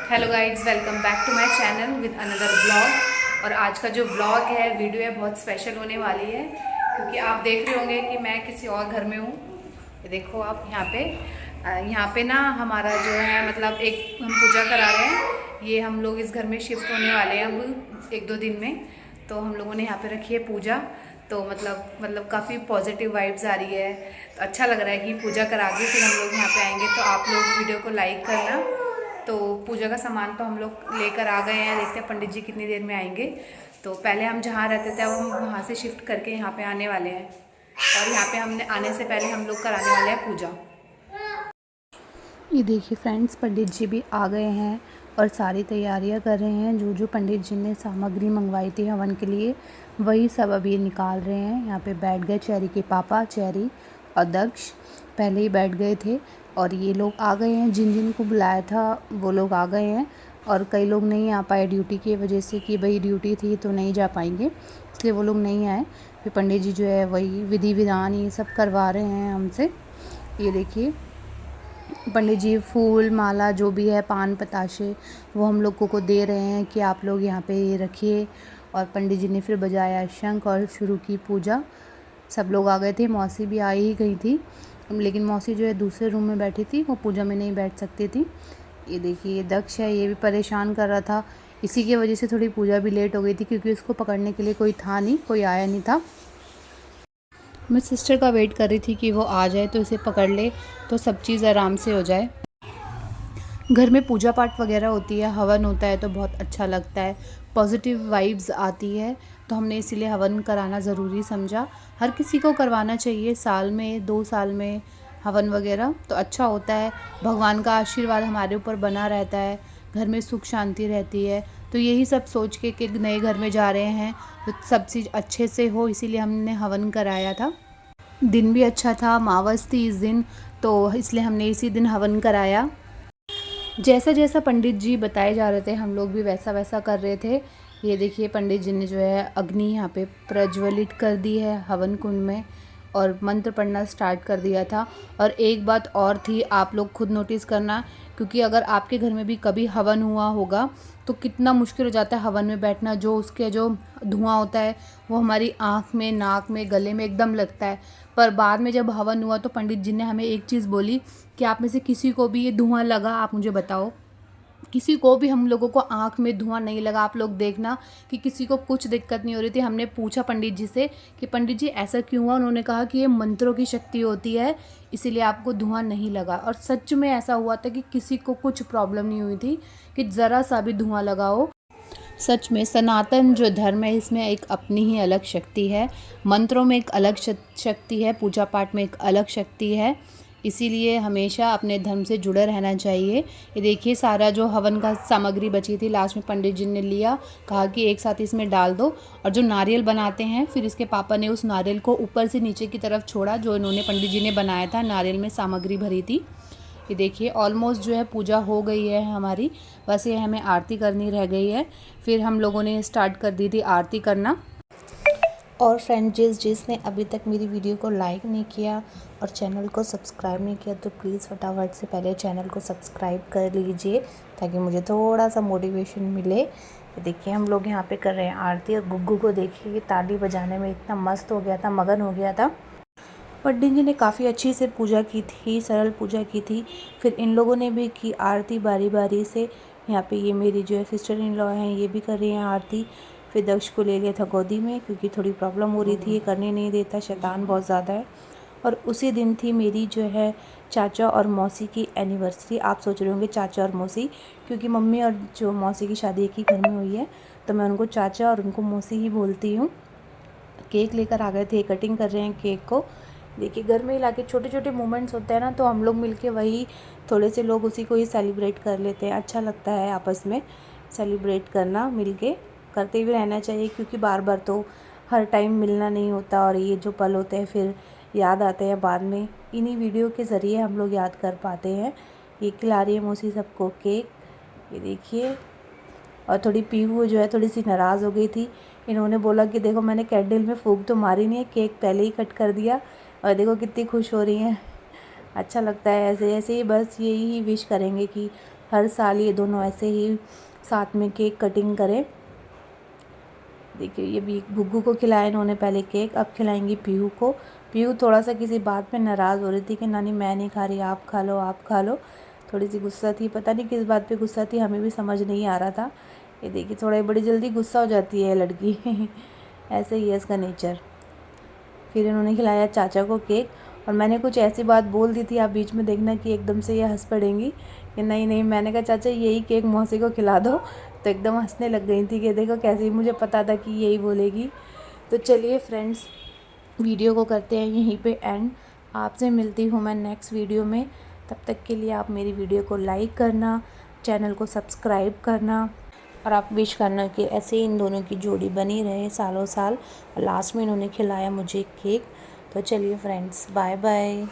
Hello guys, welcome back to my channel with another blog. और आज का जो ब्लॉग है, वीडियो है, बहुत स्पेशल होने वाली है क्योंकि आप देख रहे होंगे कि मैं किसी और घर में हूँ। ये देखो आप यहाँ पे ना हमारा जो है मतलब एक हम पूजा करा रहे हैं। ये हम लोग इस घर में शिफ्ट होने वाले हैं अब 1-2 दिन में। तो हम लोगों ने यहाँ पे रखी है पूजा। तो मतलब काफ़ी पॉजिटिव वाइब्स आ रही है। तो अच्छा लग रहा है कि पूजा करा के फिर हम लोग यहाँ पे आएंगे। तो आप लोग वीडियो को लाइक करना। तो पूजा का सामान तो हम लोग लेकर आ गए हैं। देखते हैं पंडित जी कितनी देर में आएंगे। तो पहले हम जहाँ रहते थे अब हम वहाँ से शिफ्ट करके यहाँ पे आने वाले हैं। और यहाँ पे हमने आने से पहले हम लोग कराने वाले हैं पूजा। ये देखिए फ्रेंड्स, पंडित जी भी आ गए हैं और सारी तैयारियां कर रहे हैं। जो जो पंडित जी ने सामग्री मंगवाई थी हवन के लिए वही सब अभी निकाल रहे हैं। यहाँ पे बैठ गए चेरी के पापा, चेरी और दक्ष पहले ही बैठ गए थे। और ये लोग आ गए हैं, जिन जिन को बुलाया था वो लोग आ गए हैं। और कई लोग नहीं आ पाए ड्यूटी की वजह से कि भाई ड्यूटी थी तो नहीं जा पाएंगे, इसलिए वो लोग नहीं आए। फिर पंडित जी जो है वही विधि विधान ये सब करवा रहे हैं हमसे। ये देखिए पंडित जी फूल माला जो भी है, पान पताशे, वो हम लोगों को दे रहे हैं कि आप लोग यहाँ पे ये रखिए। और पंडित जी ने फिर बजाया शंख और शुरू की पूजा। सब लोग आ गए थे, मौसी भी आ ही गई थी, लेकिन मौसी जो है दूसरे रूम में बैठी थी, वो पूजा में नहीं बैठ सकती थी। ये देखिए दक्ष है, ये भी परेशान कर रहा था। इसी की वजह से थोड़ी पूजा भी लेट हो गई थी क्योंकि उसको पकड़ने के लिए कोई था नहीं, कोई आया नहीं था। मैं सिस्टर का वेट कर रही थी कि वो आ जाए तो इसे पकड़ ले तो सब चीज़ आराम से हो जाए। घर में पूजा पाठ वगैरह होती है, हवन होता है तो बहुत अच्छा लगता है, पॉजिटिव वाइब्स आती है। तो हमने इसीलिए हवन कराना ज़रूरी समझा। हर किसी को करवाना चाहिए, साल में 2 साल में हवन वगैरह तो अच्छा होता है। भगवान का आशीर्वाद हमारे ऊपर बना रहता है, घर में सुख शांति रहती है। तो यही सब सोच के कि नए घर में जा रहे हैं तो सब चीज़ अच्छे से हो, इसीलिए हमने हवन कराया था। दिन भी अच्छा था, अमावस थी इस दिन, तो इसलिए हमने इसी दिन हवन कराया। जैसा जैसा पंडित जी बताए जा रहे थे हम लोग भी वैसा वैसा कर रहे थे। ये देखिए पंडित जी ने जो है अग्नि यहाँ पे प्रज्वलित कर दी है हवन कुंड में और मंत्र पढ़ना स्टार्ट कर दिया था। और एक बात और थी, आप लोग खुद नोटिस करना, क्योंकि अगर आपके घर में भी कभी हवन हुआ होगा तो कितना मुश्किल हो जाता है हवन में बैठना। जो उसके जो धुआं होता है वो हमारी आँख में, नाक में, गले में एकदम लगता है। पर बाद में जब हवन हुआ तो पंडित जी ने हमें एक चीज़ बोली कि आप में से किसी को भी ये धुआं लगा, आप मुझे बताओ। किसी को भी हम लोगों को आँख में धुआं नहीं लगा। आप लोग देखना कि किसी को कुछ दिक्कत नहीं हो रही थी। हमने पूछा पंडित जी से कि पंडित जी ऐसा क्यों हुआ। उन्होंने कहा कि ये मंत्रों की शक्ति होती है, इसीलिए आपको धुआं नहीं लगा। और सच में ऐसा हुआ था कि किसी को कुछ प्रॉब्लम नहीं हुई थी कि ज़रा सा भी धुआं लगा हो। सच में सनातन जो धर्म है इसमें एक अपनी ही अलग शक्ति है, मंत्रों में एक अलग शक्ति है, पूजा पाठ में एक अलग शक्ति है। इसीलिए हमेशा अपने धर्म से जुड़े रहना चाहिए। ये देखिए सारा जो हवन का सामग्री बची थी लास्ट में पंडित जी ने लिया, कहा कि एक साथ इसमें डाल दो। और जो नारियल बनाते हैं फिर इसके पापा ने उस नारियल को ऊपर से नीचे की तरफ छोड़ा, जो इन्होंने पंडित जी ने बनाया था, नारियल में सामग्री भरी थी। ये देखिए ऑलमोस्ट जो है पूजा हो गई है हमारी, बस ये हमें आरती करनी रह गई है। फिर हम लोगों ने स्टार्ट कर दी थी आरती करना। और फ्रेंड जिसने अभी तक मेरी वीडियो को लाइक नहीं किया और चैनल को सब्सक्राइब नहीं किया तो प्लीज़ फटाफट से पहले चैनल को सब्सक्राइब कर लीजिए ताकि मुझे थोड़ा सा मोटिवेशन मिले। ये देखिए हम लोग यहाँ पे कर रहे हैं आरती। और गुग्गू को देखिए ये ताली बजाने में इतना मस्त हो गया था, मगन हो गया था। पंडित जी ने काफ़ी अच्छी से पूजा की थी, सरल पूजा की थी। फिर इन लोगों ने भी की आरती बारी बारी से। यहाँ पे ये मेरी जो है सिस्टर इन लॉ हैं, ये भी कर रही हैं आरती। फिर दक्ष को ले लिया था गोदी में क्योंकि थोड़ी प्रॉब्लम हो रही थी, ये करने नहीं देता, शैतान बहुत ज़्यादा है। और उसी दिन थी मेरी जो है चाचा और मौसी की एनिवर्सरी। आप सोच रहे होंगे चाचा और मौसी, क्योंकि मम्मी और जो मौसी की शादी एक ही घर में हुई है तो मैं उनको चाचा और उनको मौसी ही बोलती हूँ। केक लेकर आ गए थे, कटिंग कर रहे हैं केक को। देखिए घर में ही लाके छोटे छोटे मोमेंट्स होते हैं ना, तो हम लोग मिलके वही थोड़े से लोग उसी को ही सेलिब्रेट कर लेते हैं। अच्छा लगता है आपस में सेलिब्रेट करना, मिलके करते भी रहना चाहिए क्योंकि बार बार तो हर टाइम मिलना नहीं होता। और ये जो पल होते हैं फिर याद आते हैं बाद में, इन्हीं वीडियो के ज़रिए हम लोग याद कर पाते हैं। ये खिला रही है मौसी सबको केक, ये देखिए। और थोड़ी पीहू जो है थोड़ी सी नाराज़ हो गई थी। इन्होंने बोला कि देखो मैंने कैंडल में फूंक तो मारी नहीं है, केक पहले ही कट कर दिया। और देखो कितनी खुश हो रही हैं। अच्छा लगता है ऐसे ऐसे ही, बस यही विश करेंगे कि हर साल ये दोनों ऐसे ही साथ में केक कटिंग करें। देखिए ये भी गुग्गू को खिलाया इन्होंने पहले केक, अब खिलाएंगी पीहू को। पीहू थोड़ा सा किसी बात पे नाराज़ हो रही थी कि नानी मैं नहीं खा रही, आप खा लो आप खा लो। थोड़ी सी गुस्सा थी, पता नहीं किस बात पे गुस्सा थी, हमें भी समझ नहीं आ रहा था। ये देखिए थोड़ा बड़ी जल्दी गुस्सा हो जाती है लड़की ऐसे ही है इसका नेचर। फिर इन्होंने खिलाया चाचा को केक और मैंने कुछ ऐसी बात बोल दी थी, आप बीच में देखना कि एकदम से ये हंस पड़ेंगी कि नहीं नहीं, मैंने कहा चाचा यही केक मौसी को खिला दो, तो एकदम हंसने लग गई थी कि देखो कैसे, मुझे पता था कि यही बोलेगी। तो चलिए फ्रेंड्स, वीडियो को करते हैं यहीं पे एंड। आपसे मिलती हूँ मैं नेक्स्ट वीडियो में। तब तक के लिए आप मेरी वीडियो को लाइक करना, चैनल को सब्सक्राइब करना और आप विश करना कि ऐसे ही इन दोनों की जोड़ी बनी रहे सालों साल। लास्ट में इन्होंने खिलाया मुझे केक। तो चलिए फ्रेंड्स, बाय बाय।